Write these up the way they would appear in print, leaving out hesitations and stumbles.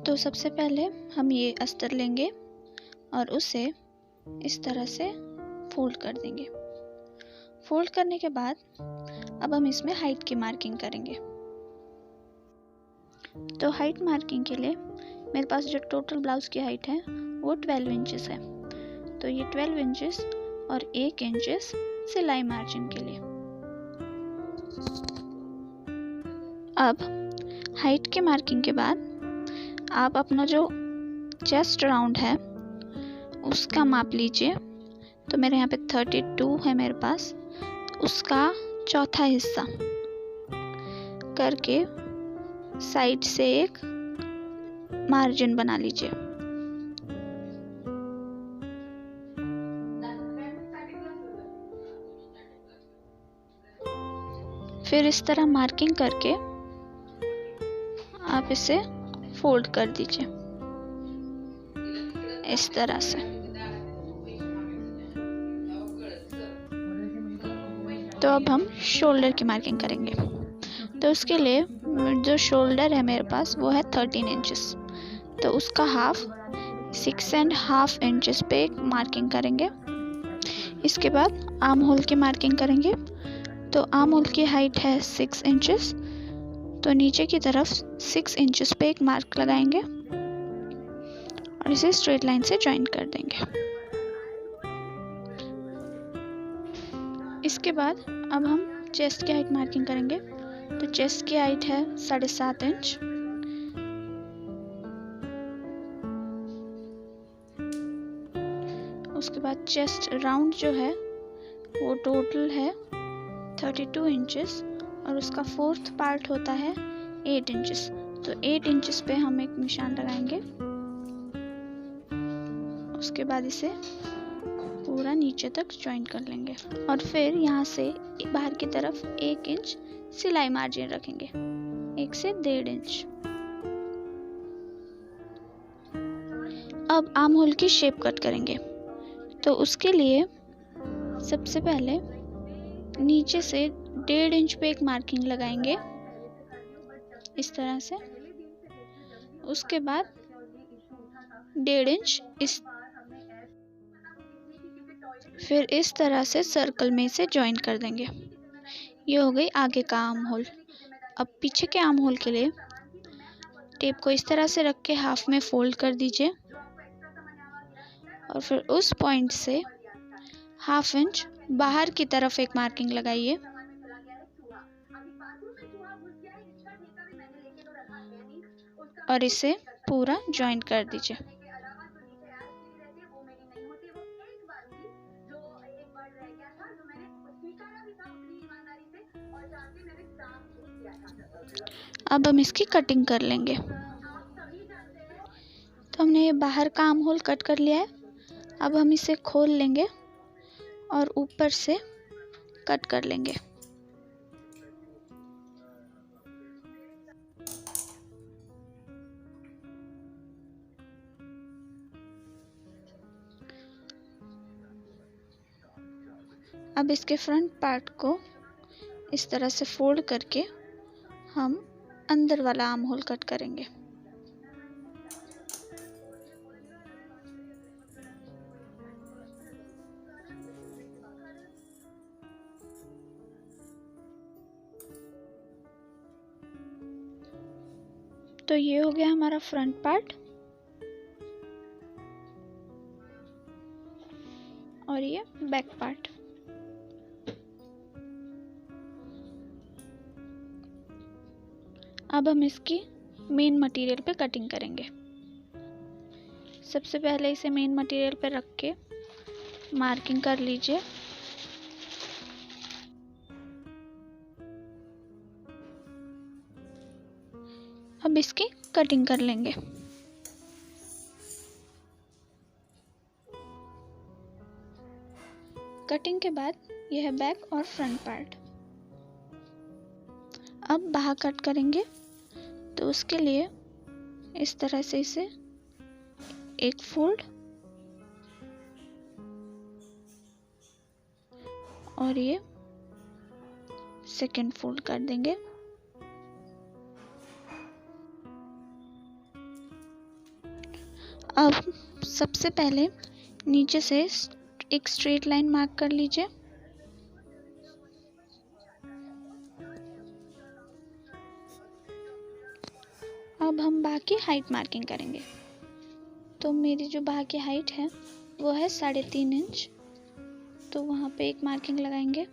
तो सबसे पहले हम ये अस्तर लेंगे और उसे इस तरह से फोल्ड कर देंगे। फोल्ड करने के बाद अब हम इसमें हाइट की मार्किंग करेंगे। तो हाइट मार्किंग के लिए मेरे पास जो टोटल ब्लाउज की हाइट है वो 12 इंचेस है। तो ये 12 इंचेस और 1 इंचेस सिलाई मार्जिन के लिए। अब हाइट की मार्किंग के बाद आप अपना जो चेस्ट राउंड है उसका माप लीजिए। तो मेरे यहाँ पे 32 है मेरे पास, उसका चौथा हिस्सा करके साइड से एक मार्जिन बना लीजिए। फिर इस तरह मार्किंग करके आप इसे फोल्ड कर दीजिए इस तरह से। तो अब हम शोल्डर की मार्किंग करेंगे। तो उसके लिए जो शोल्डर है मेरे पास वो है 13 इंचेस। तो उसका हाफ 6.5 इंचेस पे एक मार्किंग करेंगे। इसके बाद आर्म होल की मार्किंग करेंगे। तो आर्म होल की हाइट है 6 इंचेस। तो नीचे की तरफ 6 इंचेस पे एक मार्क लगाएंगे और इसे स्ट्रेट लाइन से ज्वाइन कर देंगे। इसके बाद अब हम चेस्ट की हाइट मार्किंग करेंगे। तो चेस्ट की हाइट है 7.5 इंच। उसके बाद चेस्ट राउंड जो है वो टोटल है 32 इंचेस और उसका फोर्थ पार्ट होता है 8 इंचेस। तो 8 इंचेस पे हम एक निशान लगाएंगे। उसके बाद इसे पूरा नीचे तक ज्वाइन कर लेंगे और फिर यहाँ से बाहर की तरफ 1 इंच सिलाई मार्जिन रखेंगे, 1 से 1.5 इंच। अब आर्म होल की शेप कट करेंगे। तो उसके लिए सबसे पहले नीचे से 1.5 इंच पे एक मार्किंग लगाएंगे इस तरह से। उसके बाद 1.5 इंच फिर इस तरह से सर्कल में इसे ज्वाइन कर देंगे। ये हो गई आगे का आर्म होल। अब पीछे के आर्म होल के लिए टेप को इस तरह से रख के हाफ में फोल्ड कर दीजिए और फिर उस पॉइंट से 1/2 इंच बाहर की तरफ एक मार्किंग लगाइए और इसे पूरा ज्वाइन कर दीजिए। अब हम इसकी कटिंग कर लेंगे। तो हमने ये बाहर का आर्म होल कट कर लिया है। अब हम इसे खोल लेंगे और ऊपर से कट कर लेंगे। अब इसके फ्रंट पार्ट को इस तरह से फोल्ड करके हम अंदर वाला आर्म होल कट करेंगे। तो ये हो गया हमारा फ्रंट पार्ट और ये बैक पार्ट। अब हम इसकी मेन मटेरियल पे कटिंग करेंगे। सबसे पहले इसे मेन मटेरियल पे रख के मार्किंग कर लीजिए। अब इसकी कटिंग कर लेंगे। कटिंग के बाद यह है बैक और फ्रंट पार्ट। अब बाहर कट करेंगे। तो उसके लिए इस तरह से इसे एक फोल्ड और ये सेकंड फोल्ड कर देंगे। अब सबसे पहले नीचे से एक स्ट्रेट लाइन मार्क कर लीजिए। अब हम बाह की हाइट मार्किंग करेंगे। तो मेरी जो बाह की हाइट है वो है 3.5 इंच, तो वहाँ पे एक मार्किंग लगाएंगे।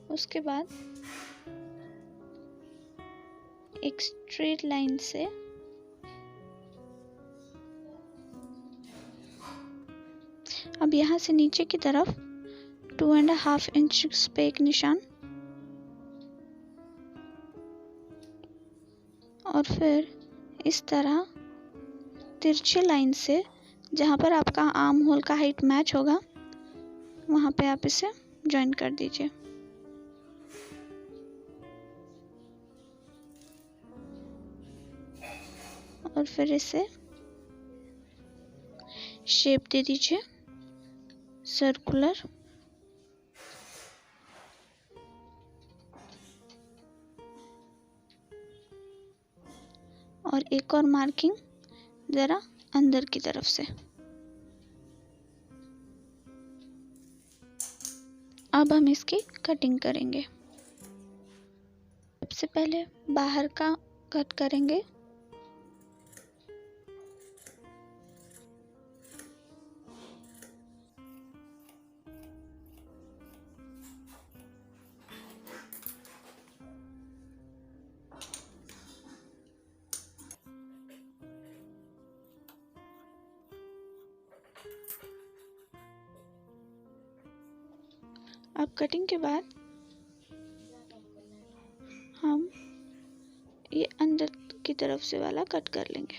उसके बाद एक स्ट्रेट लाइन से अब यहाँ से नीचे की तरफ 2.5 इंच पे एक निशान, और फिर इस तरह तिरछे लाइन से जहाँ पर आपका आर्म होल का हाइट मैच होगा वहाँ पे आप इसे ज्वाइन कर दीजिए। और फिर इसे शेप दे दीजिए सर्कुलर। और एक और मार्किंग जरा अंदर की तरफ से। अब हम इसकी कटिंग करेंगे। सबसे पहले बाहर का कट करेंगे। अब कटिंग के बाद हम ये अंदर की तरफ से वाला कट कर लेंगे।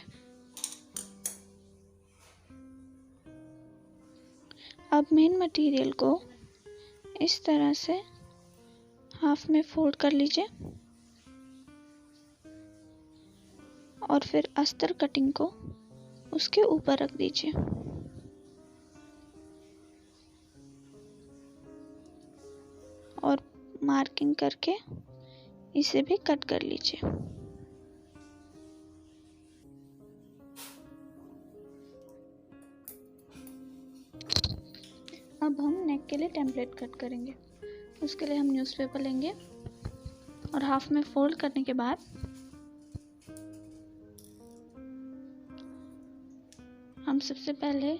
अब मेन मटेरियल को इस तरह से हाफ में फोल्ड कर लीजिए और फिर अस्तर कटिंग को उसके ऊपर रख दीजिए। और मार्किंग करके इसे भी कट कर लीजिए। अब हम नेक के लिए टेम्पलेट कट करेंगे। उसके लिए हम न्यूज़पेपर लेंगे और हाफ में फोल्ड करने के बाद हम सबसे पहले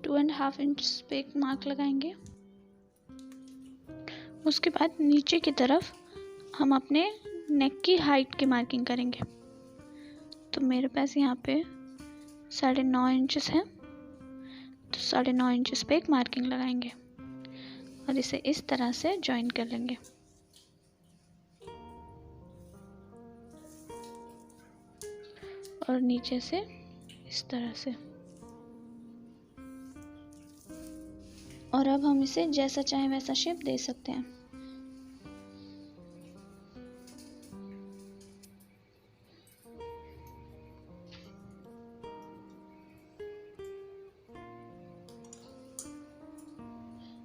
2.5 इंच पे एक मार्क लगाएंगे। उसके बाद नीचे की तरफ हम अपने नेक की हाइट की मार्किंग करेंगे। तो मेरे पास यहाँ पे 9.5 इंचेस है, तो 9.5 इंचेस पे एक मार्किंग लगाएंगे और इसे इस तरह से ज्वाइन कर लेंगे। और नीचे से इस तरह से। और अब हम इसे जैसा चाहे वैसा शेप दे सकते हैं।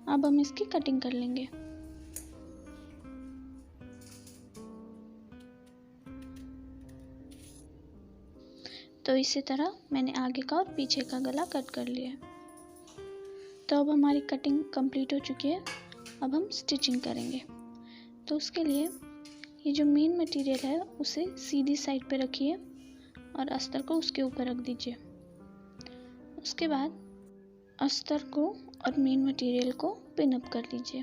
अब हम इसकी कटिंग कर लेंगे। तो इसी तरह मैंने आगे का और पीछे का गला कट कर लिया है। तो अब हमारी कटिंग कंप्लीट हो चुकी है। अब हम स्टिचिंग करेंगे। तो उसके लिए ये जो मेन मटेरियल है उसे सीधी साइड पे रखिए और अस्तर को उसके ऊपर रख दीजिए। उसके बाद अस्तर को और मेन मटेरियल को पिन अप कर लीजिए।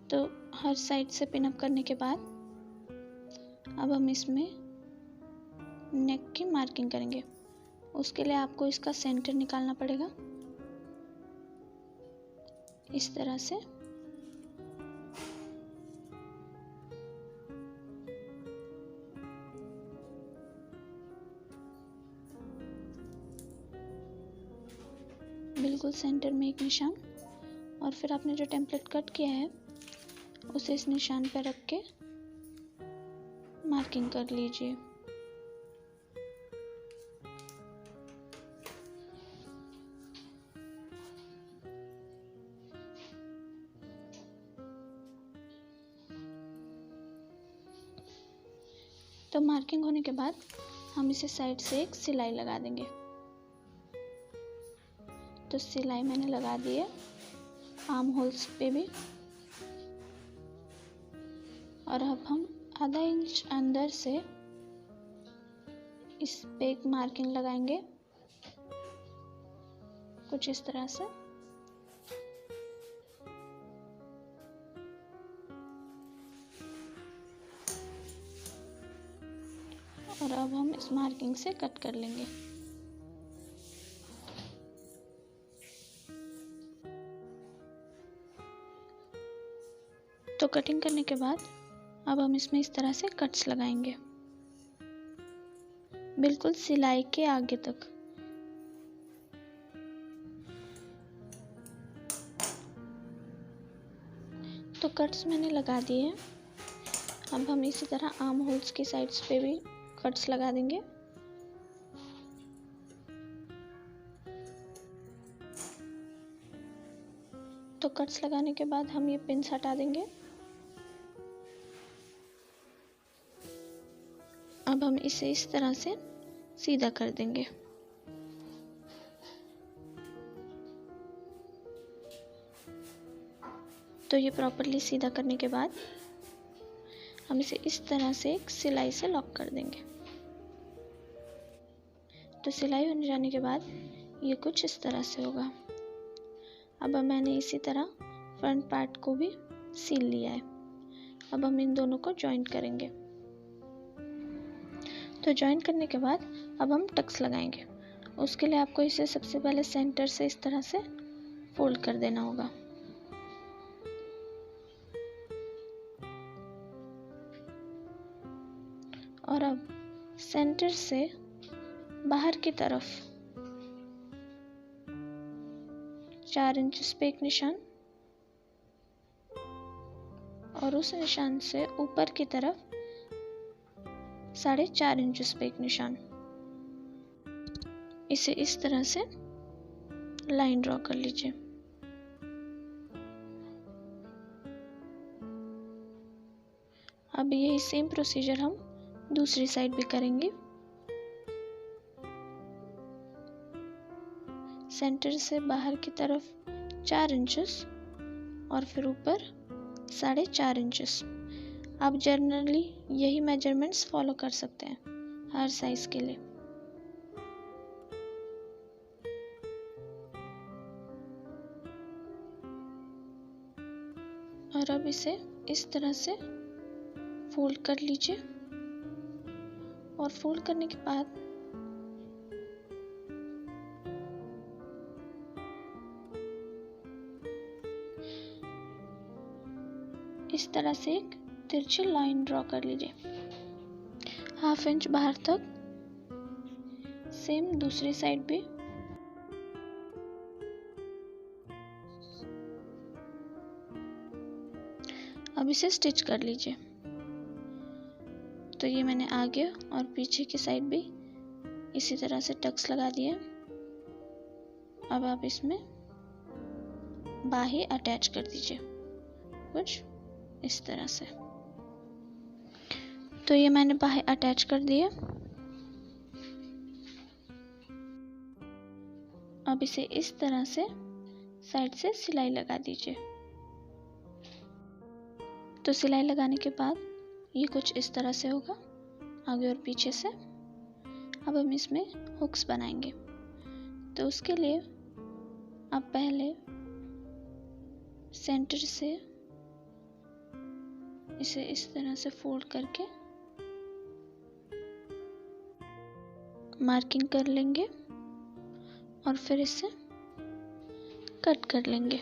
तो हर साइड से पिन अप करने के बाद अब हम इसमें नेक की मार्किंग करेंगे। उसके लिए आपको इसका सेंटर निकालना पड़ेगा इस तरह से। बिल्कुल सेंटर में एक निशान, और फिर आपने जो टेम्पलेट कट किया है उसे इस निशान पर रख के मार्किंग कर लीजिए। तो मार्किंग होने के बाद हम इसे साइड से एक सिलाई लगा देंगे। तो सिलाई मैंने लगा दी है आर्म होल्स पे भी। और अब हम आधा इंच अंदर से इस पे एक मार्किंग लगाएंगे, कुछ इस तरह से। और अब हम इस मार्किंग से कट कर लेंगे। तो कटिंग करने के बाद अब हम इसमें इस तरह से कट्स लगाएंगे, बिल्कुल सिलाई के आगे तक। तो कट्स मैंने लगा दिए हैं। अब हम इसी तरह आर्म होल्स की साइड्स पे भी कट्स लगा देंगे। तो कट्स लगाने के बाद हम ये पिन्स हटा देंगे। अब हम इसे इस तरह से सीधा कर देंगे। तो ये प्रॉपर्ली सीधा करने के बाद हम इसे इस तरह से एक सिलाई से लॉक कर देंगे। तो सिलाई होने जाने के बाद ये कुछ इस तरह से होगा। अब मैंने इसी तरह फ्रंट पार्ट को भी सील लिया है। अब हम इन दोनों को जॉइंट करेंगे। तो जॉइंट करने के बाद अब हम टक्स लगाएंगे। उसके लिए आपको इसे सबसे पहले सेंटर से इस तरह से फोल्ड कर देना होगा। और अब सेंटर से बाहर की तरफ 4 इंच पे एक निशान और उस निशान से ऊपर की तरफ 4.5 इंच पे एक निशान। इसे इस तरह से लाइन ड्रॉ कर लीजिए। अब यही सेम प्रोसीजर हम दूसरी साइड भी करेंगे। सेंटर से बाहर की तरफ 4 इंचेस और फिर ऊपर 4.5 इंचेस। आप जनरली यही मेजरमेंट्स फॉलो कर सकते हैं हर साइज के लिए। और अब इसे इस तरह से फोल्ड कर लीजिए। और फोल्ड करने के बाद इस तरह से एक तिरछी लाइन ड्रॉ कर लीजिए 1/2 इंच बाहर तक। सेम दूसरी साइड भी। अब इसे स्टिच कर लीजिए। तो ये मैंने आगे और पीछे की साइड भी इसी तरह से टक्स लगा दिए। अब आप इसमें बाहें अटैच कर दीजिए कुछ इस तरह से। तो ये मैंने बाहें अटैच कर दिए। अब इसे इस तरह से साइड से सिलाई लगा दीजिए। तो सिलाई लगाने के बाद ये कुछ इस तरह से होगा आगे और पीछे से। अब हम इसमें हुक्स बनाएंगे। तो उसके लिए आप पहले सेंटर से इसे इस तरह से फोल्ड करके मार्किंग कर लेंगे और फिर इसे कट कर लेंगे।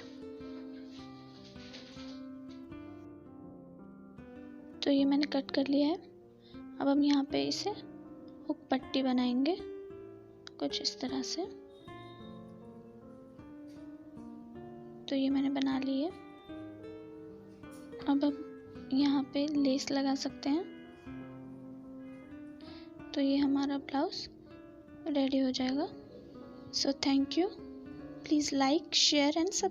तो ये मैंने कट कर लिया है। अब हम यहाँ पे इसे हुक पट्टी बनाएंगे कुछ इस तरह से। तो ये मैंने बना ली है। अब हम यहाँ पे लेस लगा सकते हैं। तो ये हमारा ब्लाउज रेडी हो जाएगा। So thank you. Please like, share and subscribe.